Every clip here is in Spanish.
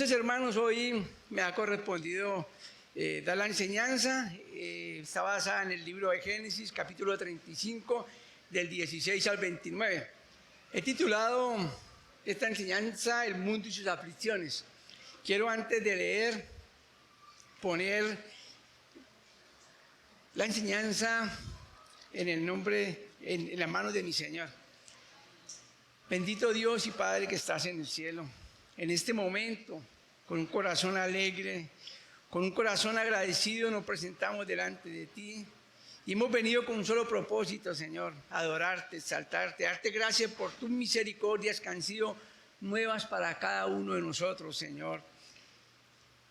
Entonces, hermanos, hoy me ha correspondido dar la enseñanza. Está basada en el libro de Génesis, capítulo 35, del 16 al 29. He titulado esta enseñanza El mundo y sus aflicciones. Quiero, antes de leer, poner la enseñanza en la mano de mi Señor. Bendito Dios y Padre que estás en el cielo. En este momento, con un corazón alegre, con un corazón agradecido, nos presentamos delante de ti. Y hemos venido con un solo propósito, Señor: adorarte, exaltarte, darte gracias por tus misericordias que han sido nuevas para cada uno de nosotros, Señor.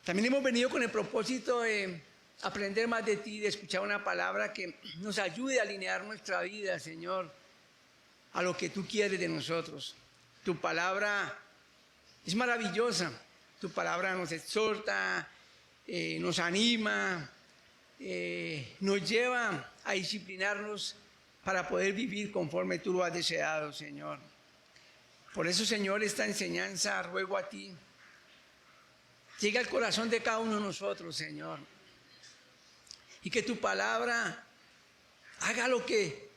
También hemos venido con el propósito de aprender más de ti, de escuchar una palabra que nos ayude a alinear nuestra vida, Señor, a lo que tú quieres de nosotros. Tu palabra es maravillosa. Tu palabra nos exhorta, nos anima, nos lleva a disciplinarnos para poder vivir conforme tú lo has deseado, Señor. Por eso, Señor, esta enseñanza ruego a ti, llega al corazón de cada uno de nosotros, Señor, y que tu palabra haga lo que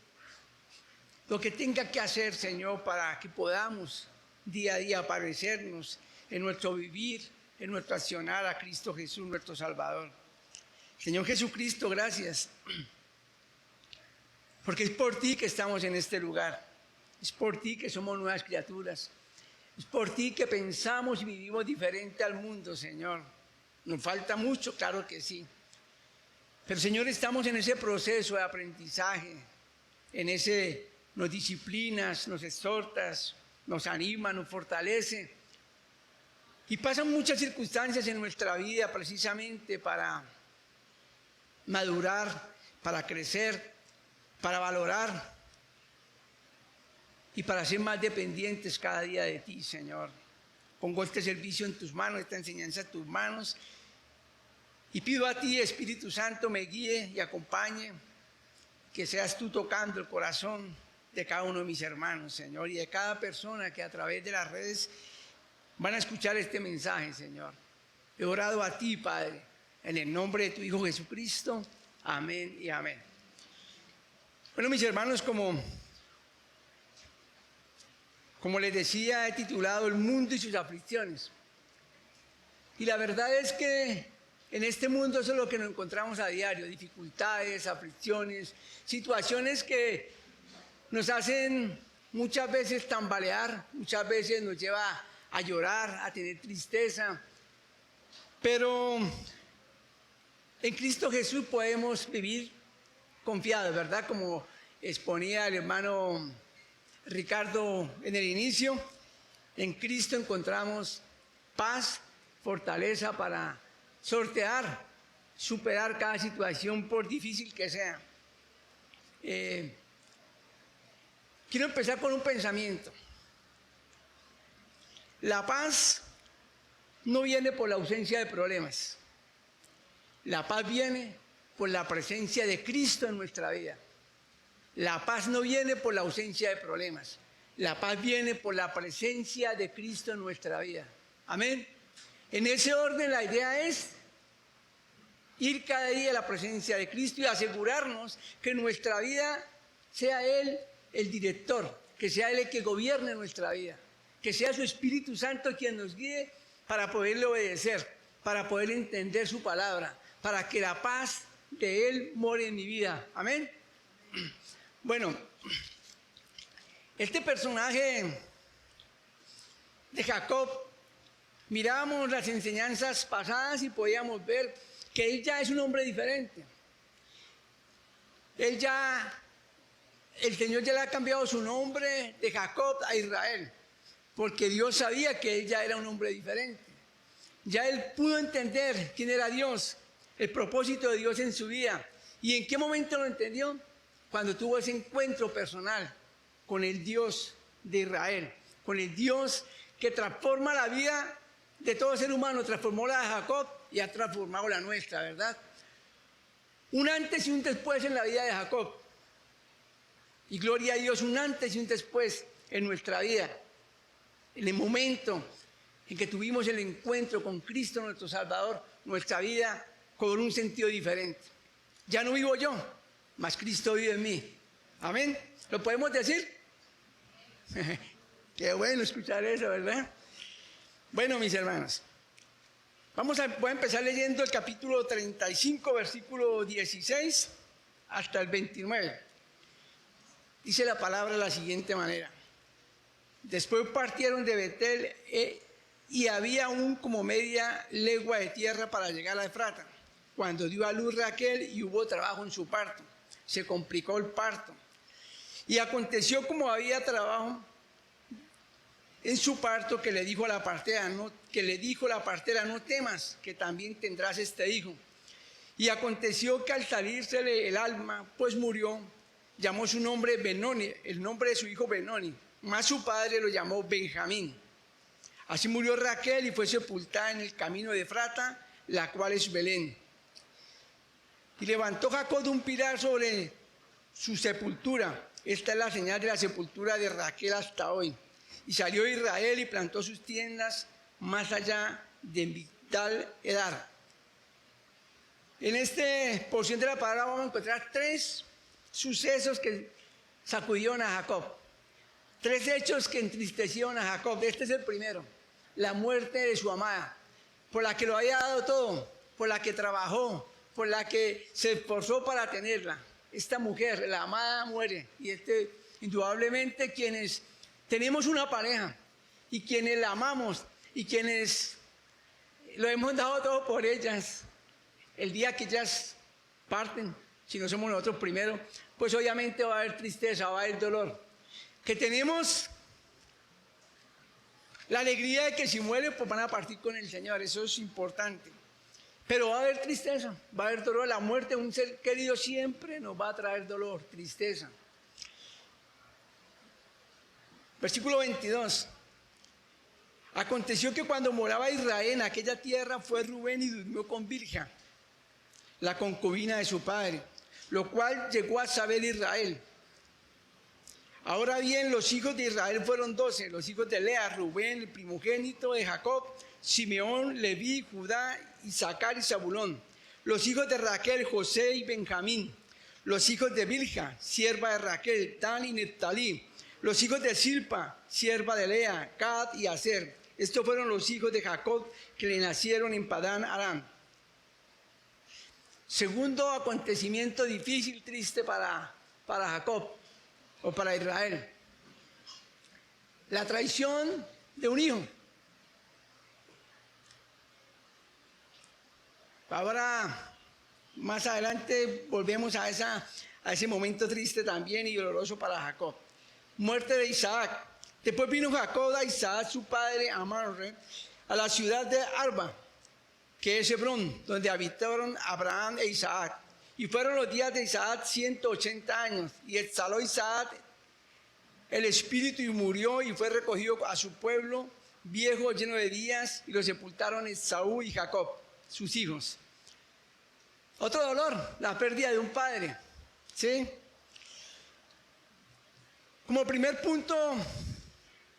tenga que hacer, Señor, para que podamos día a día parecernos en nuestro vivir, en nuestro accionar a Cristo Jesús, nuestro Salvador. Señor Jesucristo, gracias, porque es por ti que estamos en este lugar, es por ti que somos nuevas criaturas, es por ti que pensamos y vivimos diferente al mundo, Señor. Nos falta mucho, claro que sí, pero, Señor, estamos en ese proceso de aprendizaje, nos disciplinas, nos exhortas, nos anima, nos fortalece. Y pasan muchas circunstancias en nuestra vida precisamente para madurar, para crecer, para valorar y para ser más dependientes cada día de ti, Señor. Pongo este servicio en tus manos, esta enseñanza en tus manos, y pido a ti, Espíritu Santo, me guíe y acompañe, que seas tú tocando el corazón de cada uno de mis hermanos, Señor, y de cada persona que a través de las redes van a escuchar este mensaje, Señor. He orado a ti, Padre, en el nombre de tu Hijo Jesucristo. Amén y amén. Bueno, mis hermanos, como les decía, he titulado El mundo y sus aflicciones. Y la verdad es que en este mundo eso es lo que nos encontramos a diario: dificultades, aflicciones, situaciones que nos hacen muchas veces tambalear, muchas veces nos lleva a llorar, a tener tristeza. Pero en Cristo Jesús podemos vivir confiados, ¿verdad? Como exponía el hermano Ricardo en el inicio, en Cristo encontramos paz, fortaleza para sortear, superar cada situación, por difícil que sea. Quiero empezar con un pensamiento. La paz no viene por la ausencia de problemas. La paz viene por la presencia de Cristo en nuestra vida. La paz no viene por la ausencia de problemas. La paz viene por la presencia de Cristo en nuestra vida. Amén. En ese orden, la idea es ir cada día a la presencia de Cristo y asegurarnos que nuestra vida sea Él el director, que sea Él el que gobierne nuestra vida, que sea su Espíritu Santo quien nos guíe para poderle obedecer, para poder entender su palabra, para que la paz de Él more en mi vida. Amén. Bueno, este personaje de Jacob, mirábamos las enseñanzas pasadas y podíamos ver que él ya es un hombre diferente. El Señor ya le ha cambiado su nombre de Jacob a Israel, porque Dios sabía que él ya era un hombre diferente. Ya él pudo entender quién era Dios, el propósito de Dios en su vida. ¿Y en qué momento lo entendió? Cuando tuvo ese encuentro personal con el Dios de Israel, con el Dios que transforma la vida de todo ser humano. Transformó la de Jacob y ha transformado la nuestra, ¿verdad? Un antes y un después en la vida de Jacob. Y gloria a Dios, un antes y un después en nuestra vida. En el momento en que tuvimos el encuentro con Cristo nuestro Salvador, nuestra vida cobró un sentido diferente. Ya no vivo yo, mas Cristo vive en mí. Amén. ¿Lo podemos decir? Qué bueno escuchar eso, ¿verdad? Bueno, mis hermanos, voy a empezar leyendo el capítulo 35, versículo 16 hasta el 29. Dice la palabra de la siguiente manera. Después partieron de Betel y había aún como media legua de tierra para llegar a Efrata. Cuando dio a luz Raquel y hubo trabajo en su parto, se complicó el parto. Y aconteció como había trabajo en su parto que le dijo la partera, no temas, que también tendrás este hijo. Y aconteció que al salírsele el alma, pues murió, llamó su nombre Benoni, el nombre de su hijo Benoni, mas su padre lo llamó Benjamín. Así murió Raquel y fue sepultada en el camino de Efrata, la cual es Belén. Y levantó Jacob un pilar sobre su sepultura. Esta es la señal de la sepultura de Raquel hasta hoy. Y salió Israel y plantó sus tiendas más allá de Migdal Edar. En esta porción de la palabra vamos a encontrar 3 sucesos que sacudieron a Jacob. 3 hechos que entristecieron a Jacob. Este es el primero. La muerte de su amada, por la que lo había dado todo, por la que trabajó, por la que se esforzó para tenerla. Esta mujer, la amada, muere. Y indudablemente quienes tenemos una pareja y quienes la amamos y quienes lo hemos dado todo por ellas, el día que ellas parten, si no somos nosotros primero, pues obviamente va a haber tristeza, va a haber dolor. Que tenemos la alegría de que si mueren, pues van a partir con el Señor, eso es importante. Pero va a haber tristeza, va a haber dolor. La muerte de un ser querido siempre nos va a traer dolor, tristeza. Versículo 22. Aconteció que cuando moraba Israel en aquella tierra, fue Rubén y durmió con Bilha, la concubina de su padre, lo cual llegó a saber Israel. Ahora bien, los hijos de Israel fueron 12, los hijos de Lea, Rubén, el primogénito de Jacob, Simeón, Leví, Judá, Isaacar y Zabulón. Los hijos de Raquel, José y Benjamín. Los hijos de Bilha, sierva de Raquel, Dan y Neftalí. Los hijos de Silpa, sierva de Lea, Gad y Aser. Estos fueron los hijos de Jacob que le nacieron en Padán Aram. Segundo acontecimiento difícil, triste para Jacob o para Israel. La traición de un hijo. Ahora, más adelante, volvemos a ese momento triste también y doloroso para Jacob. Muerte de Isaac. Después vino Jacob a Isaac, su padre, a Mamre, a la ciudad de Arba, que es Hebrón, donde habitaron Abraham e Isaac. Y fueron los días de Isaac 180 años. Y exhaló Isaac el espíritu y murió y fue recogido a su pueblo viejo, lleno de días, y lo sepultaron Esaú y Jacob, sus hijos. Otro dolor, la pérdida de un padre. ¿Sí? Como primer punto,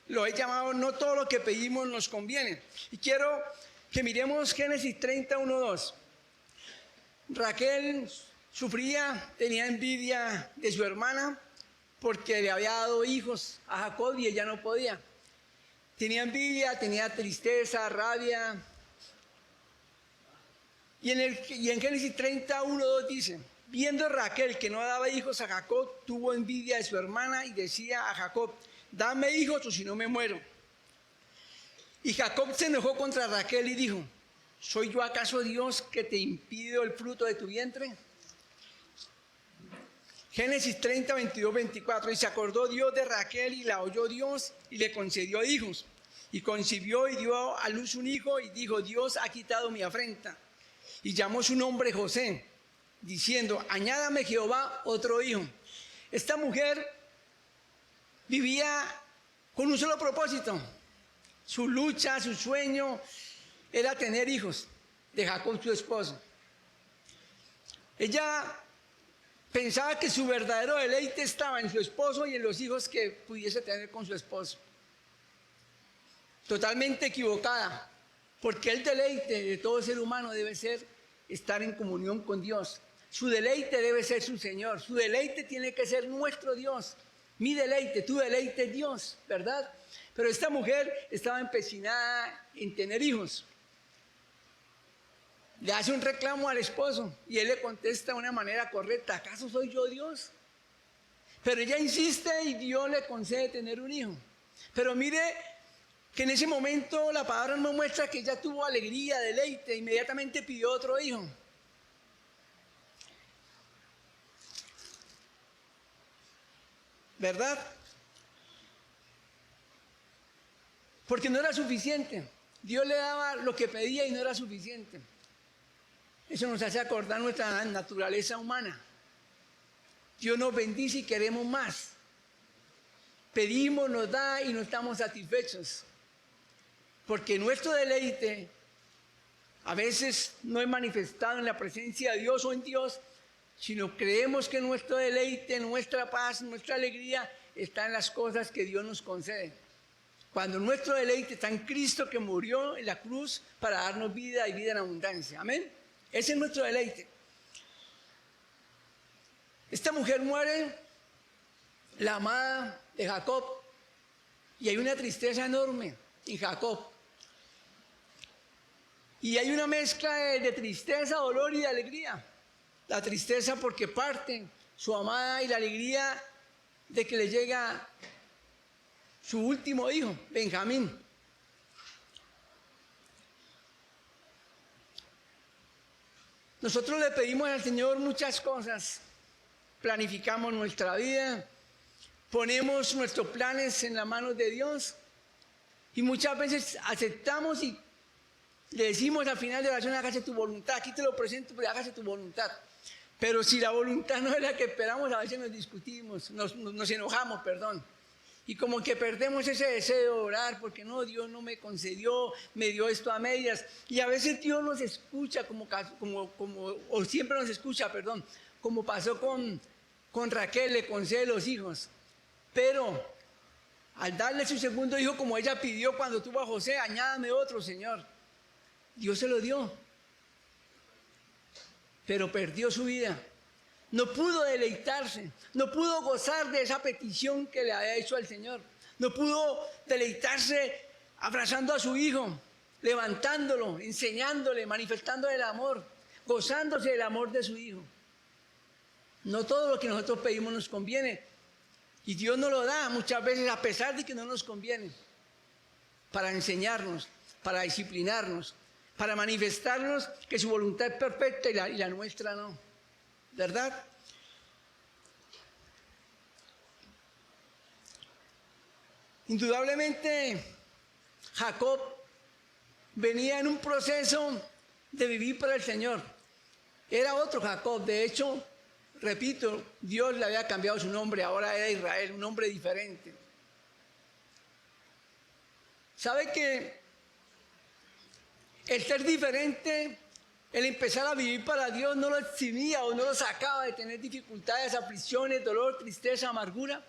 lo he llamado, no todo lo que pedimos nos conviene. Y quiero que miremos Génesis 30, 1, 2. Raquel sufría, tenía envidia de su hermana porque le había dado hijos a Jacob y ella no podía. Tenía envidia, tenía tristeza, rabia. Y en Génesis 30, 1, 2 dice: viendo Raquel que no daba hijos a Jacob, tuvo envidia de su hermana y decía a Jacob: dame hijos o si no me muero. Y Jacob se enojó contra Raquel y dijo: ¿soy yo acaso Dios que te impido el fruto de tu vientre? Génesis 30, 22, 24. Y se acordó Dios de Raquel y la oyó Dios y le concedió hijos. Y concibió y dio a luz un hijo y dijo: Dios ha quitado mi afrenta. Y llamó su nombre José, diciendo: añádame Jehová otro hijo. Esta mujer vivía con un solo propósito. Su lucha, su sueño era tener hijos de Jacob, su esposo. Ella pensaba que su verdadero deleite estaba en su esposo y en los hijos que pudiese tener con su esposo. totalmente equivocada, porque el deleite de todo ser humano debe ser estar en comunión con Dios. Su deleite debe ser su Señor, su deleite tiene que ser nuestro Dios. Mi deleite, tu deleite es Dios, ¿verdad? Pero esta mujer estaba empecinada en tener hijos. Le hace un reclamo al esposo y él le contesta de una manera correcta: ¿acaso soy yo Dios? Pero ella insiste y Dios le concede tener un hijo. Pero mire que en ese momento la palabra nos muestra que ella tuvo alegría, deleite, inmediatamente pidió otro hijo. ¿Verdad? Porque no era suficiente. Dios le daba lo que pedía y no era suficiente. Eso nos hace acordar nuestra naturaleza humana. Dios nos bendice y queremos más. Pedimos, nos da y no estamos satisfechos. Porque nuestro deleite a veces no es manifestado en la presencia de Dios o en Dios, sino creemos que nuestro deleite, nuestra paz, nuestra alegría está en las cosas que Dios nos concede. Cuando nuestro deleite está en Cristo, que murió en la cruz para darnos vida y vida en abundancia. Amén. Ese es nuestro deleite. Esta mujer muere, la amada de Jacob, y hay una tristeza enorme en Jacob. Y hay una mezcla de tristeza, dolor y de alegría. La tristeza porque parte su amada y la alegría de que le llega su último hijo, Benjamín. Nosotros le pedimos al Señor muchas cosas. Planificamos nuestra vida, ponemos nuestros planes en las manos de Dios y muchas veces aceptamos y le decimos al final de la oración: hágase tu voluntad. Aquí te lo presento, pero hágase tu voluntad. Pero si la voluntad no es la que esperamos, a veces nos discutimos, nos enojamos, perdón. Y como que perdemos ese deseo de orar, porque no, Dios no me concedió, me dio esto a medias. Y a veces Dios nos escucha, o siempre nos escucha, perdón, como pasó con Raquel, le concede los hijos. Pero al darle su segundo hijo, como ella pidió cuando tuvo a José: añádame otro, Señor. Dios se lo dio. Pero perdió su vida. No pudo deleitarse, no pudo gozar de esa petición que le había hecho al Señor. No pudo deleitarse abrazando a su hijo, levantándolo, enseñándole, manifestándole el amor, gozándose del amor de su hijo. No todo lo que nosotros pedimos nos conviene. Y Dios nos lo da muchas veces a pesar de que no nos conviene. Para enseñarnos, para disciplinarnos, para manifestarnos que su voluntad es perfecta y la nuestra no. ¿Verdad? Indudablemente, Jacob venía en un proceso de vivir para el Señor. Era otro Jacob. De hecho, repito, Dios le había cambiado su nombre. Ahora era Israel, un nombre diferente. ¿Sabe que el ser diferente, el empezar a vivir para Dios, no lo eximía o no lo sacaba de tener dificultades, aflicciones, dolor, tristeza, amargura?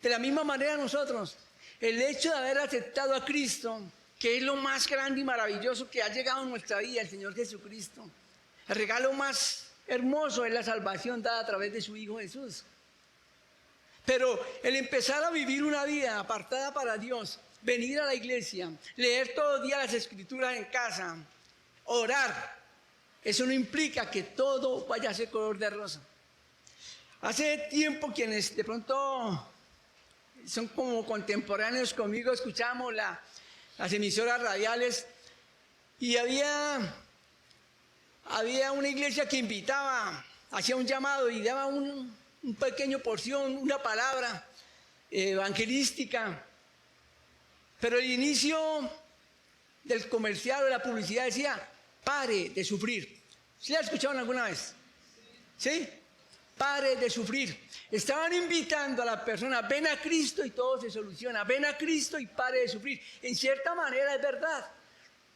De la misma manera nosotros, el hecho de haber aceptado a Cristo, que es lo más grande y maravilloso que ha llegado en nuestra vida, el Señor Jesucristo, el regalo más hermoso es la salvación dada a través de su Hijo Jesús. Pero el empezar a vivir una vida apartada para Dios, venir a la iglesia, leer todos los días las Escrituras en casa, orar, eso no implica que todo vaya a ser color de rosa. Hace tiempo, quienes de pronto son como contemporáneos conmigo, escuchamos las emisoras radiales y había una iglesia que invitaba, hacía un llamado y daba un pequeño porción, una palabra evangelística. Pero el inicio del comercial o de la publicidad decía: pare de sufrir. ¿Sí la escucharon alguna vez? ¿Sí? Pare de sufrir. Estaban invitando a la persona: ven a Cristo y todo se soluciona. Ven a Cristo y pare de sufrir. En cierta manera es verdad.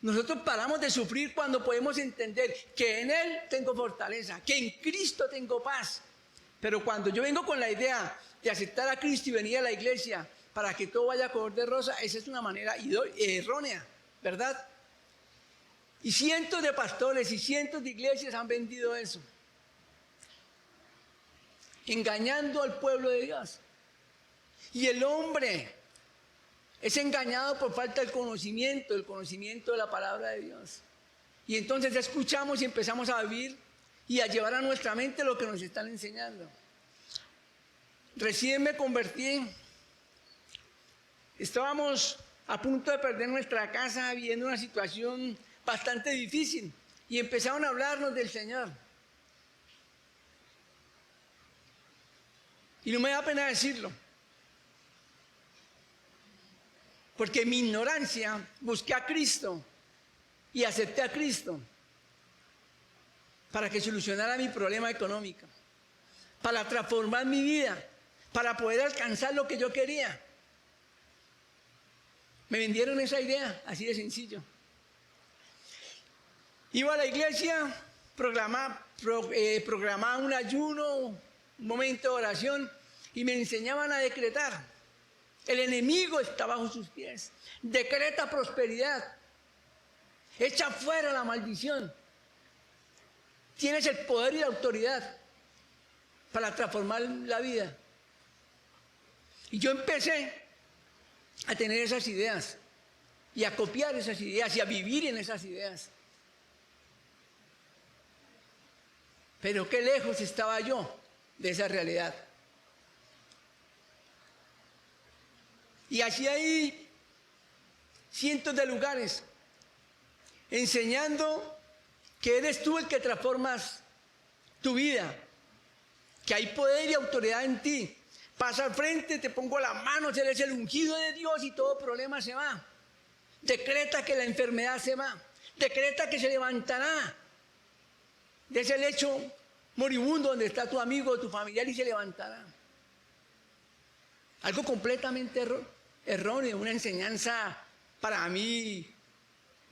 Nosotros paramos de sufrir cuando podemos entender que en Él tengo fortaleza, que en Cristo tengo paz. Pero cuando yo vengo con la idea de aceptar a Cristo y venir a la iglesia, para que todo vaya color de rosa, esa es una manera errónea, ¿verdad? Y cientos de pastores y cientos de iglesias han vendido eso, engañando al pueblo de Dios. Y el hombre es engañado por falta del conocimiento de la palabra de Dios. Y entonces escuchamos y empezamos a vivir y a llevar a nuestra mente lo que nos están enseñando. Recién me convertí, estábamos a punto de perder nuestra casa, viviendo una situación bastante difícil, y empezaron a hablarnos del Señor. Y no me da pena decirlo, porque en mi ignorancia busqué a Cristo y acepté a Cristo para que solucionara mi problema económico, para transformar mi vida, para poder alcanzar lo que yo quería. Me vendieron esa idea, así de sencillo. Iba a la iglesia, programaba un ayuno, un momento de oración, y me enseñaban a decretar. El enemigo está bajo sus pies. Decreta prosperidad. Echa fuera la maldición. Tienes el poder y la autoridad para transformar la vida. Y yo empecé a tener esas ideas y a copiar esas ideas y a vivir en esas ideas. Pero qué lejos estaba yo de esa realidad. Y así hay cientos de lugares enseñando que eres tú el que transformas tu vida, que hay poder y autoridad en ti. Pasa al frente, te pongo las manos, eres el ungido de Dios y todo problema se va. Decreta que la enfermedad se va. Decreta que se levantará de ese lecho moribundo donde está tu amigo o tu familiar y se levantará. Algo completamente erróneo, una enseñanza para mí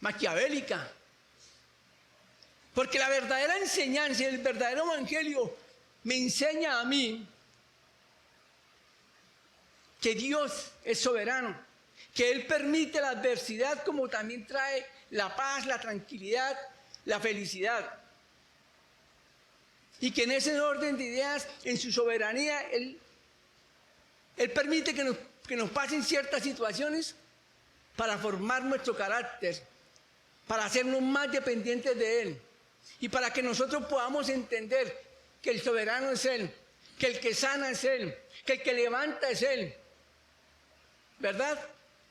maquiavélica. Porque la verdadera enseñanza y el verdadero evangelio me enseña a mí que Dios es soberano, que Él permite la adversidad como también trae la paz, la tranquilidad, la felicidad. Y que en ese orden de ideas, en su soberanía, Él permite que nos pasen ciertas situaciones para formar nuestro carácter, para hacernos más dependientes de Él y para que nosotros podamos entender que el soberano es Él, que el que sana es Él, que el que levanta es Él, ¿verdad?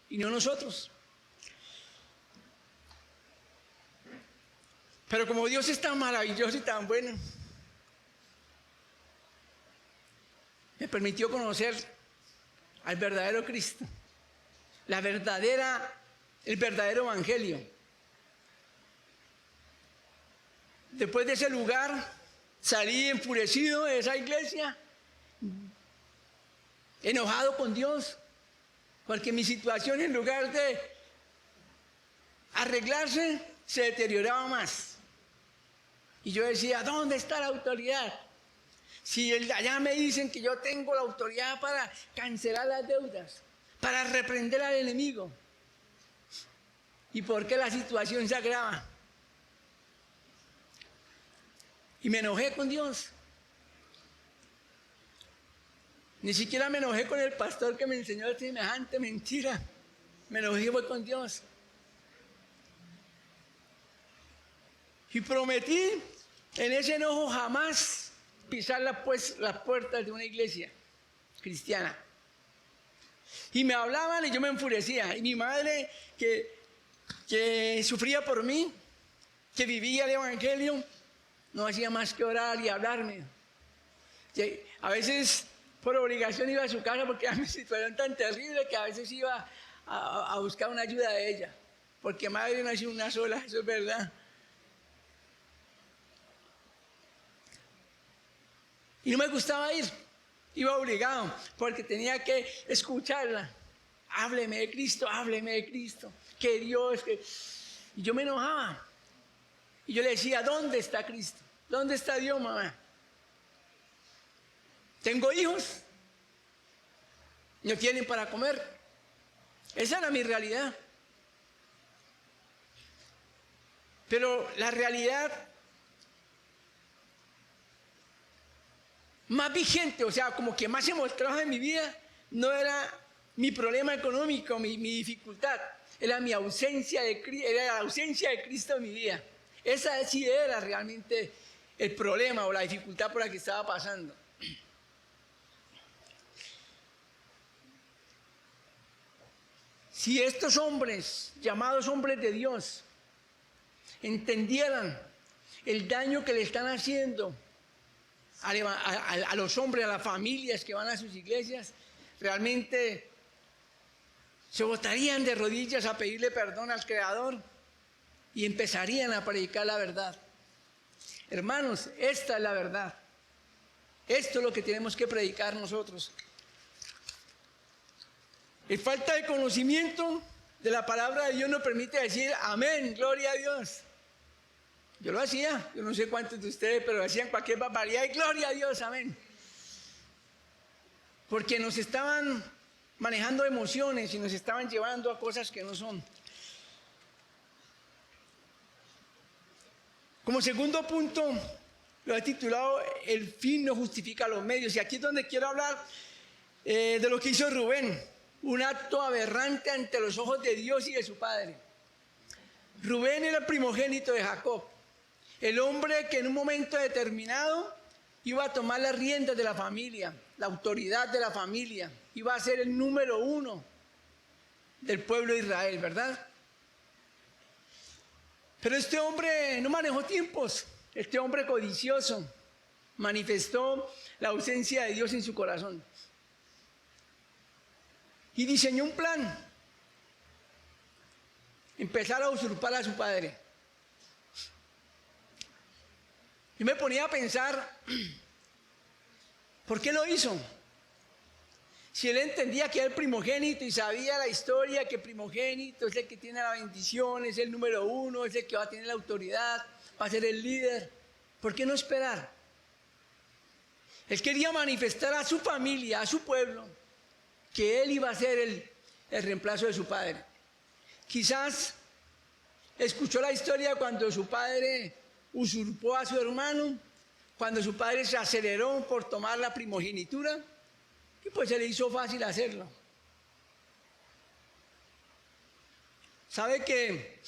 Y no nosotros. Pero como Dios es tan maravilloso y tan bueno, me permitió conocer al verdadero Cristo, el verdadero evangelio. Después de ese lugar, salí enfurecido de esa iglesia, enojado con Dios, porque mi situación, en lugar de arreglarse, se deterioraba más. Y yo decía, ¿dónde está la autoridad? Si allá me dicen que yo tengo la autoridad para cancelar las deudas, para reprender al enemigo. ¿Y por qué la situación se agrava? Y me enojé con Dios. Ni siquiera me enojé con el pastor que me enseñó semejante mentira. Me enojé con Dios. Y prometí en ese enojo jamás pisar las puertas de una iglesia cristiana. Y me hablaban y yo me enfurecía. Y mi madre, que sufría por mí, que vivía el evangelio, no hacía más que orar y hablarme. Y a veces por obligación iba a su casa porque era mi situación tan terrible que a veces iba a buscar una ayuda de ella. Porque madre no es una sola, eso es verdad. Y no me gustaba ir, iba obligado, porque tenía que escucharla. Hábleme de Cristo, que Dios, que... Y yo me enojaba. Y yo le decía, ¿dónde está Cristo? ¿Dónde está Dios, mamá? Tengo hijos no tienen para comer. Esa era mi realidad. Pero la realidad más vigente, o sea, como que más se mostraba en mi vida, no era mi problema económico, mi dificultad, era mi ausencia era la ausencia de Cristo en mi vida. Esa sí era realmente el problema o la dificultad por la que estaba pasando. Si estos hombres, llamados hombres de Dios, entendieran el daño que le están haciendo a los hombres, a las familias que van a sus iglesias, realmente se botarían de rodillas a pedirle perdón al Creador y empezarían a predicar la verdad. Hermanos, esta es la verdad. Esto es lo que tenemos que predicar nosotros. La falta de conocimiento de la palabra de Dios nos permite decir amén, gloria a Dios. Yo lo hacía, yo no sé cuántos de ustedes, pero hacían cualquier barbaridad y gloria a Dios, amén. Porque nos estaban manejando emociones y nos estaban llevando a cosas que no son. Como segundo punto, lo he titulado el fin no justifica los medios. Y aquí es donde quiero hablar de lo que hizo Rubén. Un acto aberrante ante los ojos de Dios y de su padre. Rubén era el primogénito de Jacob. El hombre que en un momento determinado iba a tomar las riendas de la familia, la autoridad de la familia, iba a ser el número 1 del pueblo de Israel, ¿verdad? Pero este hombre no manejó tiempos, este hombre codicioso manifestó la ausencia de Dios en su corazón y diseñó un plan, empezar a usurpar a su padre. Yo me ponía a pensar, ¿por qué lo hizo? Si él entendía que era el primogénito y sabía la historia, que el primogénito es el que tiene la bendición, es el número 1, es el que va a tener la autoridad, va a ser el líder, ¿por qué no esperar? Él quería manifestar a su familia, a su pueblo, que él iba a ser el reemplazo de su padre. Quizás escuchó la historia cuando su padre usurpó a su hermano, cuando su padre se aceleró por tomar la primogenitura, y pues se le hizo fácil hacerlo. ¿Sabe que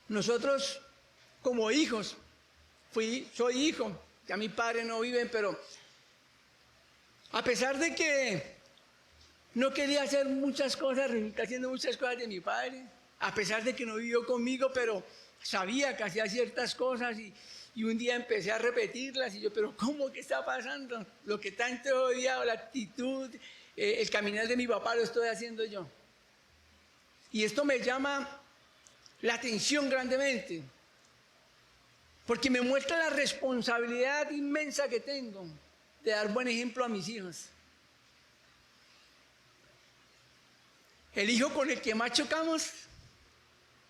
nosotros como hijos, soy hijo, ya mi padre no vive, pero a pesar de que no quería hacer muchas cosas, resulté haciendo muchas cosas de mi padre, a pesar de que no vivió conmigo, pero sabía que hacía ciertas cosas y un día empecé a repetirlas y yo, pero ¿cómo que está pasando? Lo que tanto he odiado, la actitud, el caminar de mi papá lo estoy haciendo yo. Y esto me llama la atención grandemente, porque me muestra la responsabilidad inmensa que tengo de dar buen ejemplo a mis hijos. El hijo con el que más chocamos,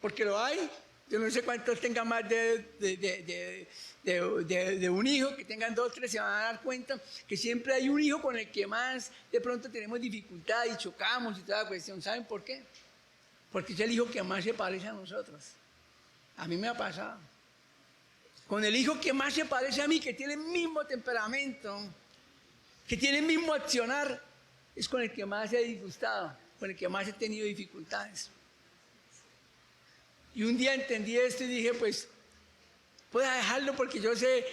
porque lo hay, yo no sé cuántos tengan más de un hijo, que tengan 2, 3, se van a dar cuenta que siempre hay un hijo con el que más de pronto tenemos dificultad y chocamos y toda la cuestión. ¿Saben por qué? Porque es el hijo que más se parece a nosotros. A mí me ha pasado. Con el hijo que más se parece a mí, que tiene el mismo temperamento, que tiene el mismo accionar, es con el que más he disgustado, con el que más he tenido dificultades. Y un día entendí esto y dije, pues, voy a dejarlo porque yo sé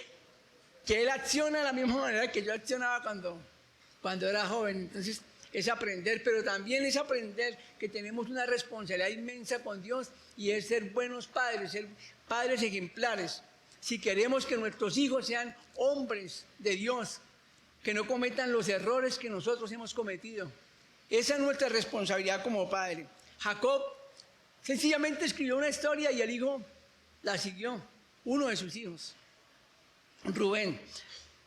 que él acciona de la misma manera que yo accionaba cuando era joven. Entonces, es aprender, pero también es aprender que tenemos una responsabilidad inmensa con Dios y es ser buenos padres, ser padres ejemplares. Si queremos que nuestros hijos sean hombres de Dios, que no cometan los errores que nosotros hemos cometido. Esa es nuestra responsabilidad como padre. Jacob sencillamente escribió una historia y el hijo la siguió, uno de sus hijos, Rubén.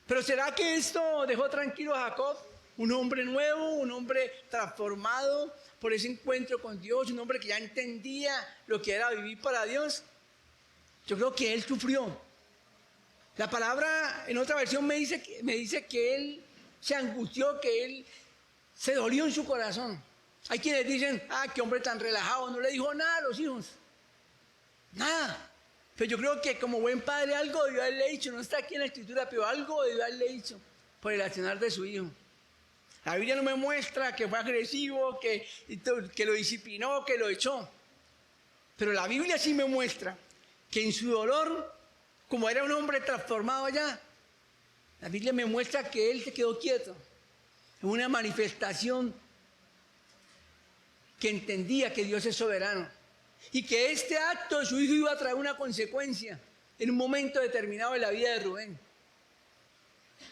Pero ¿será que esto dejó tranquilo a Jacob? Un hombre nuevo, un hombre transformado por ese encuentro con Dios, un hombre que ya entendía lo que era vivir para Dios. Yo creo que él sufrió. La palabra en otra versión me dice que él se angustió, que él se dolió en su corazón. Hay quienes dicen, qué hombre tan relajado, no le dijo nada a los hijos. Nada. Pero yo creo que como buen padre algo debió haberle dicho, no está aquí en la escritura, pero algo debió haberle dicho por el accionar de su hijo. La Biblia no me muestra que fue agresivo, que lo disciplinó, que lo echó. Pero la Biblia sí me muestra que en su dolor, como era un hombre transformado allá, la Biblia me muestra que él se quedó quieto. En una manifestación que entendía que Dios es soberano. Y que este acto de su hijo iba a traer una consecuencia en un momento determinado de la vida de Rubén.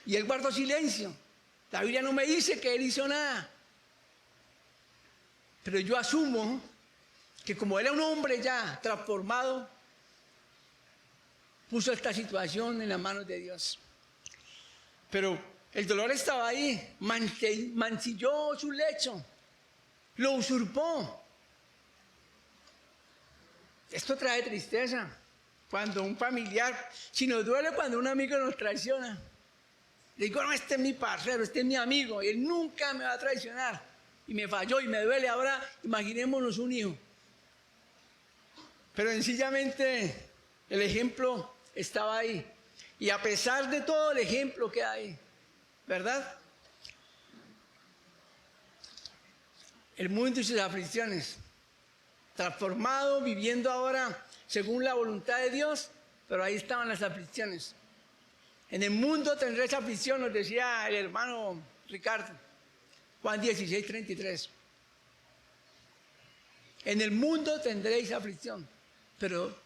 Y él guardó silencio. La Biblia no me dice que él hizo nada. Pero yo asumo que como era un hombre ya transformado, puso esta situación en las manos de Dios. Pero el dolor estaba ahí, mancilló su lecho, lo usurpó. Esto trae tristeza. Cuando un familiar, si nos duele cuando un amigo nos traiciona. Le digo, no, este es mi parcero, este es mi amigo, y él nunca me va a traicionar. Y me falló y me duele. Ahora imaginémonos un hijo. Pero sencillamente el ejemplo estaba ahí. Y a pesar de todo el ejemplo que hay, ¿verdad? El mundo y sus aflicciones. Transformado, viviendo ahora según la voluntad de Dios, pero ahí estaban las aflicciones. En el mundo tendréis aflicción, nos decía el hermano Ricardo, Juan 16, 33. En el mundo tendréis aflicción, pero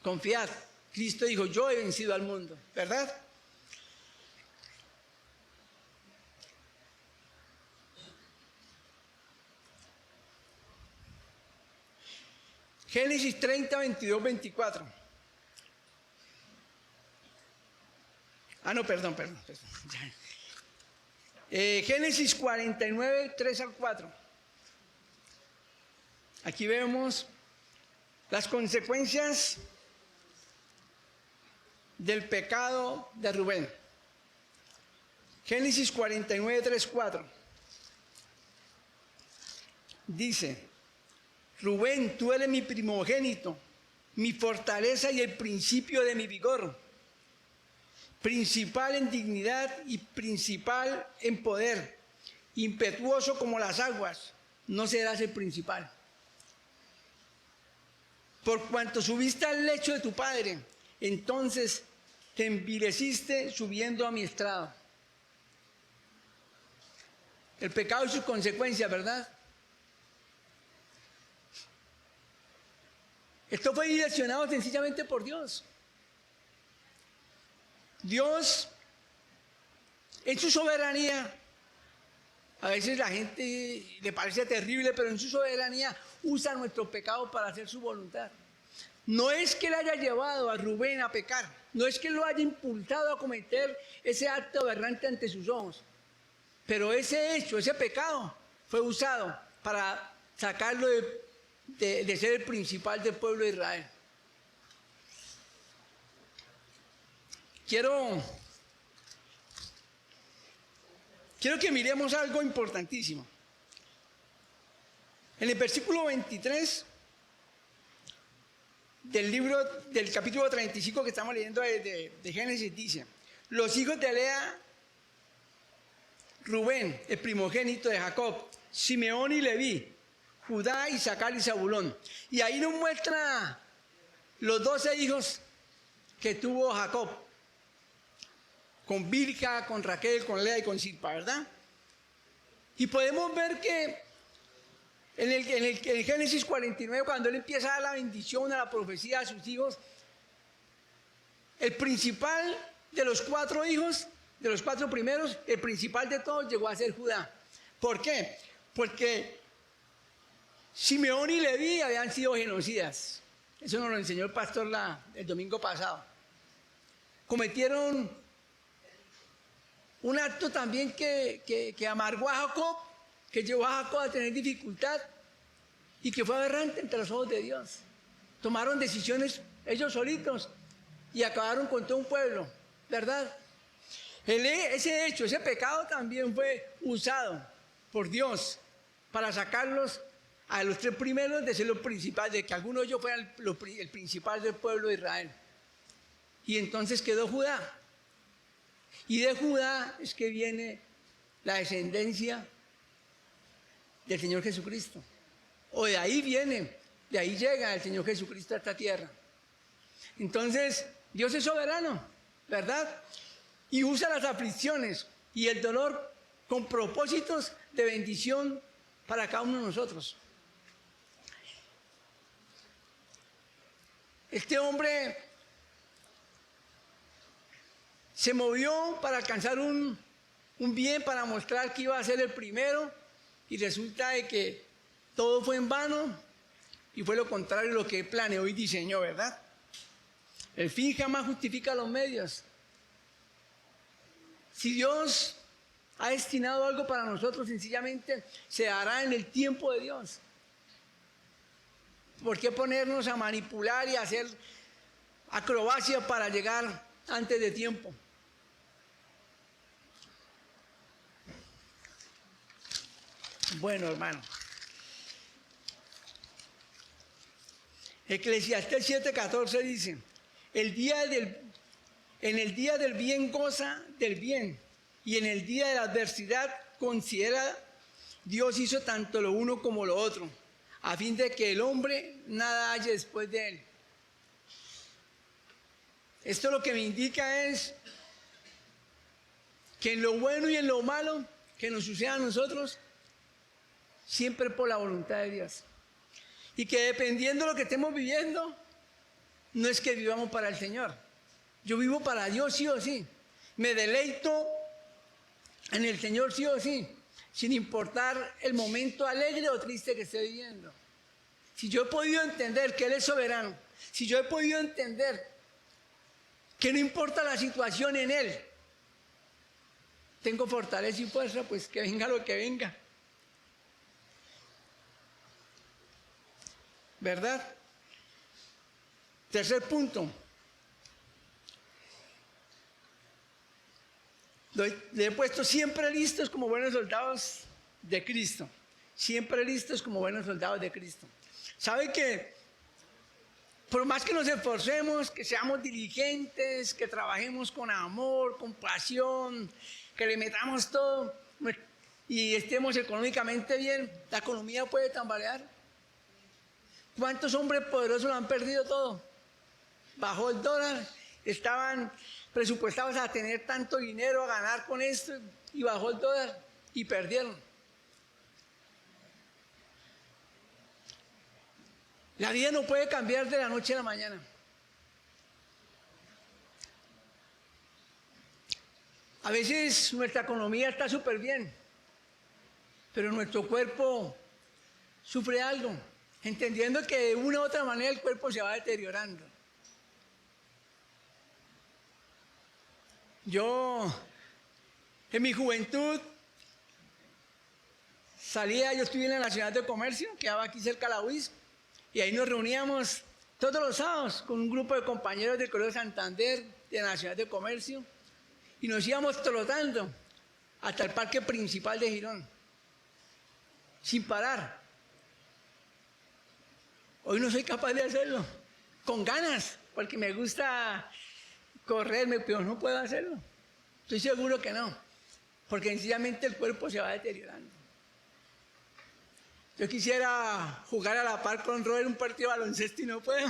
confiad, Cristo dijo, yo he vencido al mundo, ¿verdad? Génesis 30, 22, 24. Perdón. Génesis 49, 3 al 4. Aquí vemos las consecuencias del pecado de Rubén. Génesis 49, 3, 4. Dice, Rubén, tú eres mi primogénito, mi fortaleza y el principio de mi vigor, principal en dignidad y principal en poder, impetuoso como las aguas, no serás el principal. Por cuanto subiste al lecho de tu padre, entonces te envileciste subiendo a mi estrado. El pecado y sus consecuencias, ¿verdad? Esto fue direccionado sencillamente por Dios. Dios, en su soberanía, a veces la gente le parece terrible, pero en su soberanía usa nuestro pecado para hacer su voluntad. No es que le haya llevado a Rubén a pecar, no es que lo haya impulsado a cometer ese acto aberrante ante sus ojos, pero ese hecho, ese pecado, fue usado para sacarlo de ser el principal del pueblo de Israel. Quiero que miremos algo importantísimo. En el versículo 23 del capítulo 35 que estamos leyendo de Génesis dice, los hijos de Lea, Rubén, el primogénito de Jacob, Simeón y Leví, Judá, Isaacar y Zabulón. Y ahí nos muestra los 12 hijos que tuvo Jacob, con Bilha, con Raquel, con Lea y con Silpa, ¿verdad? Y podemos ver que en Génesis 49, cuando él empieza a dar la bendición, a la profecía a sus hijos, el principal de los 4 hijos, de los 4 primeros, el principal de todos llegó a ser Judá. ¿Por qué? Porque Simeón y Leví habían sido genocidas. Eso nos lo enseñó el pastor el domingo pasado. Cometieron un acto también que amargó a Jacob, que llevó a Jacob a tener dificultad y que fue aberrante entre los ojos de Dios. Tomaron decisiones ellos solitos y acabaron con todo un pueblo. ¿verdad? Ese hecho, ese pecado también fue usado por Dios para sacarlos a los 3 primeros de ser los principales, de que alguno de ellos fuera el principal del pueblo de Israel. Y entonces quedó Judá. Y de Judá es que viene la descendencia del Señor Jesucristo. O de ahí viene, de ahí llega el Señor Jesucristo a esta tierra. Entonces, Dios es soberano, ¿verdad? Y usa las aflicciones y el dolor con propósitos de bendición para cada uno de nosotros. Este hombre se movió para alcanzar un bien, para mostrar que iba a ser el primero, y resulta de que todo fue en vano y fue lo contrario de lo que planeó y diseñó, ¿verdad? El fin jamás justifica los medios. Si Dios ha destinado algo para nosotros, sencillamente se hará en el tiempo de Dios. ¿Por qué ponernos a manipular y a hacer acrobacia para llegar antes de tiempo? Bueno, hermano. Eclesiastés 7:14 dice: en el día del bien goza del bien, y en el día de la adversidad considera, Dios hizo tanto lo uno como lo otro, a fin de que el hombre nada haya después de él. Esto lo que me indica es que en lo bueno y en lo malo que nos suceda a nosotros, siempre por la voluntad de Dios. Y que dependiendo de lo que estemos viviendo, no es que vivamos para el Señor. Yo vivo para Dios sí o sí. Me deleito en el Señor sí o sí, sin importar el momento alegre o triste que esté viviendo. Si yo he podido entender que Él es soberano, si yo he podido entender que no importa la situación en Él, tengo fortaleza y fuerza, pues que venga lo que venga. ¿Verdad? Tercer punto. Le he puesto siempre listos como buenos soldados de Cristo. Siempre listos como buenos soldados de Cristo. ¿Sabe que por más que nos esforcemos, que seamos diligentes, que trabajemos con amor, con pasión, que le metamos todo y estemos económicamente bien, la economía puede tambalear? ¿Cuántos hombres poderosos lo han perdido todo? Bajó el dólar, estaban presupuestados a tener tanto dinero, a ganar con esto, y bajó el dólar y perdieron. La vida no puede cambiar de la noche a la mañana. A veces nuestra economía está súper bien, pero nuestro cuerpo sufre algo, entendiendo que de una u otra manera el cuerpo se va deteriorando. Yo, en mi juventud, yo estuve en la Nacional de Comercio, quedaba aquí cerca de la UIS, y ahí nos reuníamos todos los sábados con un grupo de compañeros del Colegio Santander, de la Nacional de Comercio, y nos íbamos trotando hasta el parque principal de Girón, sin parar. Hoy no soy capaz de hacerlo, con ganas, porque me gusta correrme, pero no puedo hacerlo. Estoy seguro que no, porque sencillamente el cuerpo se va deteriorando. Yo quisiera jugar a la par con Robert un partido de baloncesto y no puedo.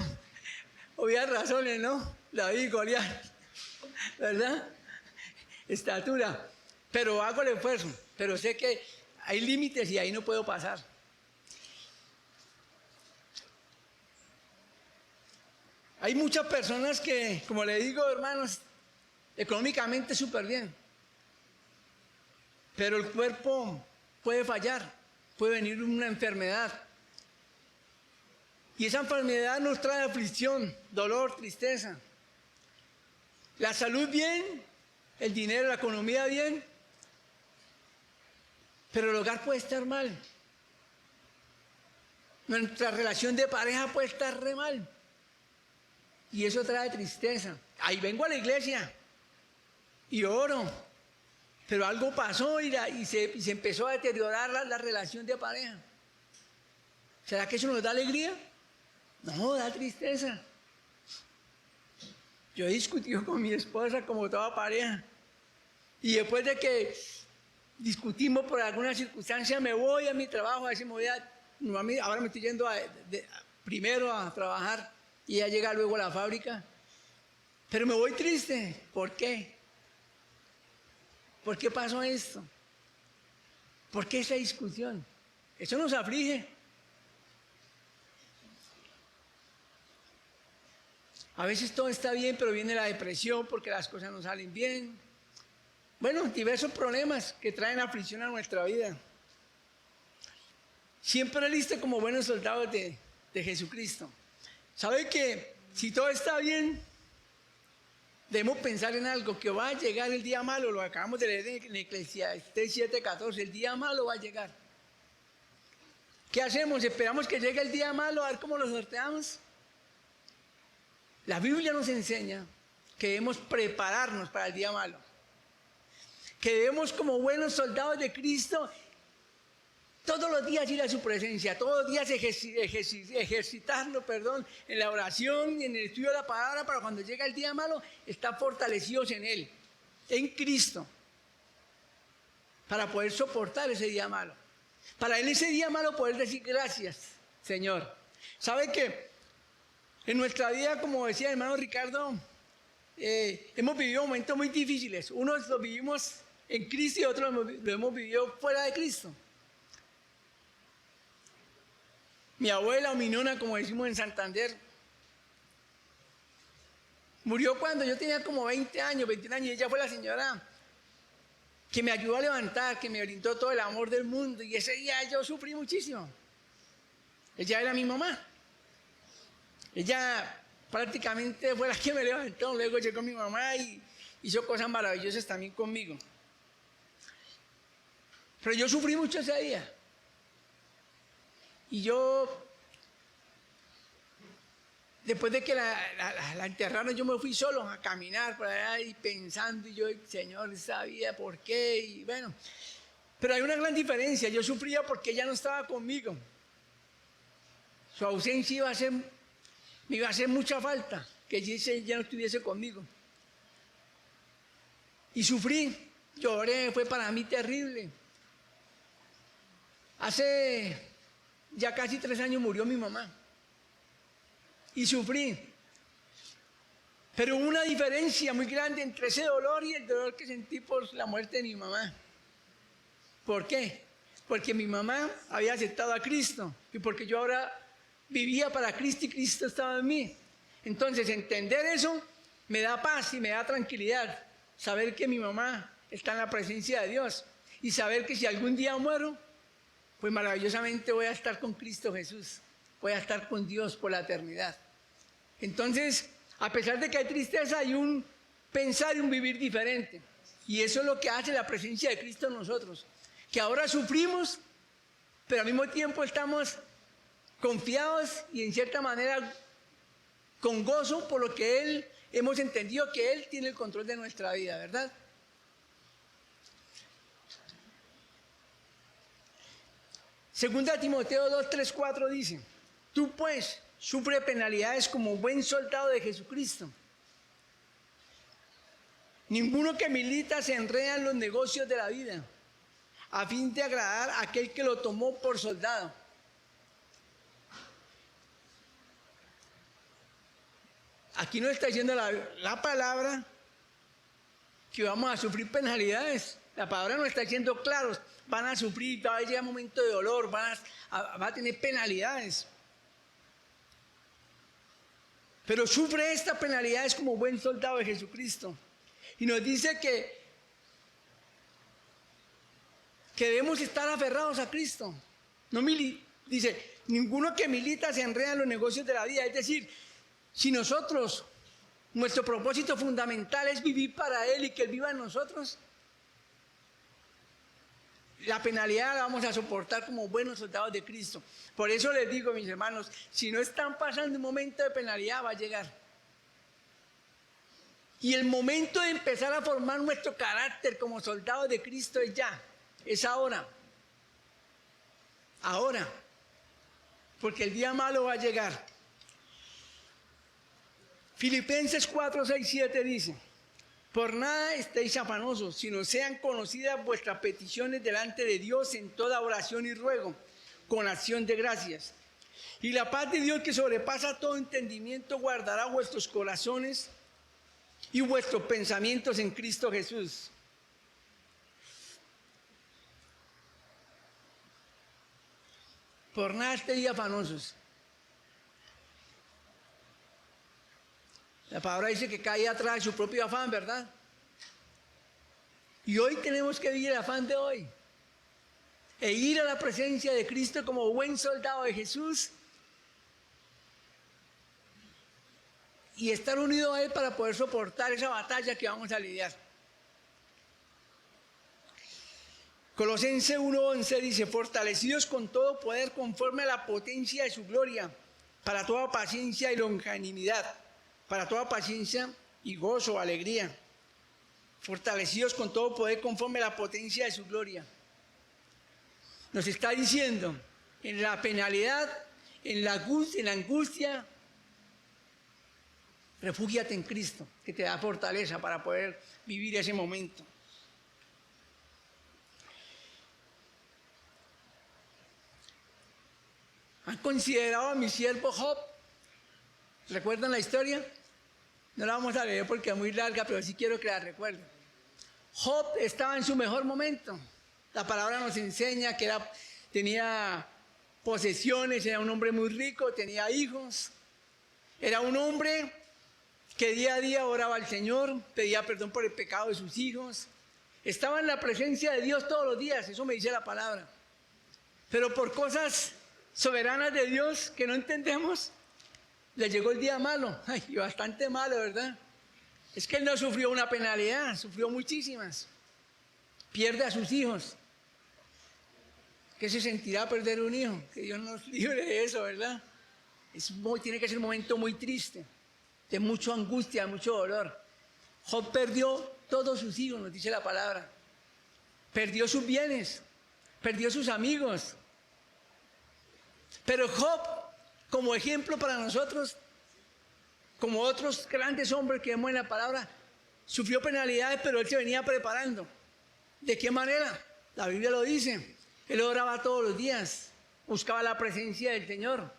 Obvias razones, ¿no? David y Goliat, ¿verdad? Estatura. Pero hago el esfuerzo, pero sé que hay límites y ahí no puedo pasar. Hay muchas personas que, como le digo, hermanos, económicamente súper bien, pero el cuerpo puede fallar, puede venir una enfermedad. Y esa enfermedad nos trae aflicción, dolor, tristeza. La salud bien, el dinero, la economía bien, pero el hogar puede estar mal. Nuestra relación de pareja puede estar re mal. Y eso trae tristeza. Ahí vengo a la iglesia, y oro. Pero algo pasó y se empezó a deteriorar la relación de pareja. ¿Será que eso nos da alegría? No, da tristeza. Yo he discutido con mi esposa como toda pareja. Y después de que discutimos por alguna circunstancia, me voy a mi trabajo, a veces me voy ahora me estoy yendo primero a trabajar y ya llega luego a la fábrica. Pero me voy triste. ¿Por qué? ¿Por qué pasó esto? ¿Por qué esa discusión? Eso nos aflige. A veces todo está bien, pero viene la depresión porque las cosas no salen bien. Bueno, diversos problemas que traen aflicción a nuestra vida. Siempre listo como buenos soldados de Jesucristo. ¿Sabe que si todo está bien, debemos pensar en algo, que va a llegar el día malo? Lo acabamos de leer en Eclesiastés 7:14, el día malo va a llegar. ¿Qué hacemos? ¿Esperamos que llegue el día malo a ver cómo lo sorteamos? La Biblia nos enseña que debemos prepararnos para el día malo. Que debemos, como buenos soldados de Cristo, todos los días ir a su presencia, todos los días ejercitarnos, en la oración y en el estudio de la palabra, para cuando llega el día malo, estar fortalecidos en Él, en Cristo, para poder soportar ese día malo. Para en ese día malo poder decir gracias, Señor. ¿Sabe qué? En nuestra vida, como decía el hermano Ricardo, hemos vivido momentos muy difíciles. Unos los vivimos en Cristo y otros lo hemos vivido fuera de Cristo. Mi abuela o mi nona, como decimos en Santander, murió cuando yo tenía como 20 años, 21 años, y ella fue la señora que me ayudó a levantar, que me brindó todo el amor del mundo, y ese día yo sufrí muchísimo. Ella era mi mamá. Ella prácticamente fue la que me levantó. Luego llegó mi mamá y hizo cosas maravillosas también conmigo. Pero yo sufrí mucho ese día. Y yo, después de que la enterraron, yo me fui solo a caminar por allá y pensando, y yo, Señor, sabía por qué, y bueno. Pero hay una gran diferencia. Yo sufría porque ella no estaba conmigo. Su ausencia me iba a hacer mucha falta, que ella no estuviese conmigo. Y sufrí, lloré, fue para mí terrible. Hace ya casi 3 años murió mi mamá. Y sufrí. Pero hubo una diferencia muy grande entre ese dolor y el dolor que sentí por la muerte de mi mamá. ¿Por qué? Porque mi mamá había aceptado a Cristo y porque yo ahora vivía para Cristo y Cristo estaba en mí. Entonces, entender eso me da paz y me da tranquilidad. Saber que mi mamá está en la presencia de Dios y saber que si algún día muero, pues maravillosamente voy a estar con Cristo Jesús. Voy a estar con Dios por la eternidad. Entonces, a pesar de que hay tristeza, hay un pensar y un vivir diferente. Y eso es lo que hace la presencia de Cristo en nosotros. Que ahora sufrimos, pero al mismo tiempo estamos confiados y en cierta manera con gozo por lo que Él, hemos entendido que Él tiene el control de nuestra vida, ¿verdad? Segunda Timoteo 2, 3, 4 dice: tú pues sufre penalidades como buen soldado de Jesucristo. Ninguno que milita se enreda en los negocios de la vida, a fin de agradar a aquel que lo tomó por soldado. Aquí nos está diciendo la palabra que vamos a sufrir penalidades. La palabra nos está diciendo claros, van a sufrir, va a llegar un momento de dolor, va a tener penalidades. Pero sufre estas penalidades como buen soldado de Jesucristo. Y nos dice que debemos estar aferrados a Cristo. Dice, ninguno que milita se enreda en los negocios de la vida. Es decir, si nosotros, nuestro propósito fundamental es vivir para Él y que Él viva en nosotros, la penalidad la vamos a soportar como buenos soldados de Cristo. Por eso les digo, mis hermanos, si no están pasando un momento de penalidad, va a llegar. Y el momento de empezar a formar nuestro carácter como soldados de Cristo es ya, es ahora. Ahora. Porque el día malo va a llegar. Filipenses 4, 6, 7 dice: por nada estéis afanosos, sino sean conocidas vuestras peticiones delante de Dios en toda oración y ruego, con acción de gracias. Y la paz de Dios, que sobrepasa todo entendimiento, guardará vuestros corazones y vuestros pensamientos en Cristo Jesús. Por nada estéis afanosos. La palabra dice que cada día trae su propio afán, ¿verdad? Y hoy tenemos que vivir el afán de hoy. E ir a la presencia de Cristo como buen soldado de Jesús. Y estar unido a Él para poder soportar esa batalla que vamos a lidiar. Colosenses 1:11 dice: fortalecidos con todo poder conforme a la potencia de su gloria, para toda paciencia y longanimidad, para toda paciencia y gozo, alegría. Fortalecidos con todo poder conforme a la potencia de su gloria. Nos está diciendo, en la penalidad, en la angustia, refúgiate en Cristo, que te da fortaleza para poder vivir ese momento. ¿Han considerado a mi siervo Job? ¿Recuerdan la historia? No la vamos a leer porque es muy larga, pero sí quiero que la recuerden. Job estaba en su mejor momento. La palabra nos enseña que tenía posesiones, era un hombre muy rico, tenía hijos. Era un hombre que día a día oraba al Señor, pedía perdón por el pecado de sus hijos. Estaba en la presencia de Dios todos los días, eso me dice la palabra. Pero por cosas soberanas de Dios que no entendemos, le llegó el día malo. Ay, y bastante malo, ¿verdad? Es que él no sufrió una penalidad, sufrió muchísimas. Pierde a sus hijos. ¿Qué se sentirá perder un hijo? Que Dios nos libre de eso, ¿verdad? Tiene que ser un momento muy triste, de mucha angustia, de mucho dolor. Job perdió todos sus hijos, nos dice la palabra. Perdió sus bienes, perdió sus amigos. Pero Job, como ejemplo para nosotros, como otros grandes hombres que vemos en la palabra, sufrió penalidades, pero él se venía preparando. ¿De qué manera? La Biblia lo dice. Él oraba todos los días, buscaba la presencia del Señor,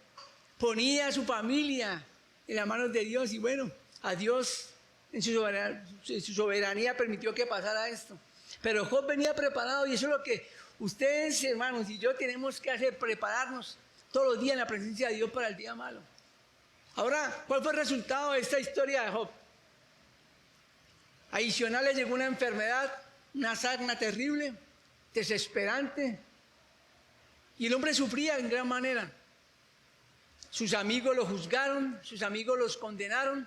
ponía a su familia en las manos de Dios y bueno, a Dios en su soberanía permitió que pasara esto. Pero Job venía preparado y eso es lo que ustedes, hermanos, y yo tenemos que hacer, prepararnos todos los días en la presencia de Dios para el día malo. Ahora, ¿cuál fue el resultado de esta historia de Job? Adicional le llegó una enfermedad, una sarna terrible, desesperante. Y el hombre sufría en gran manera. Sus amigos lo juzgaron, sus amigos los condenaron,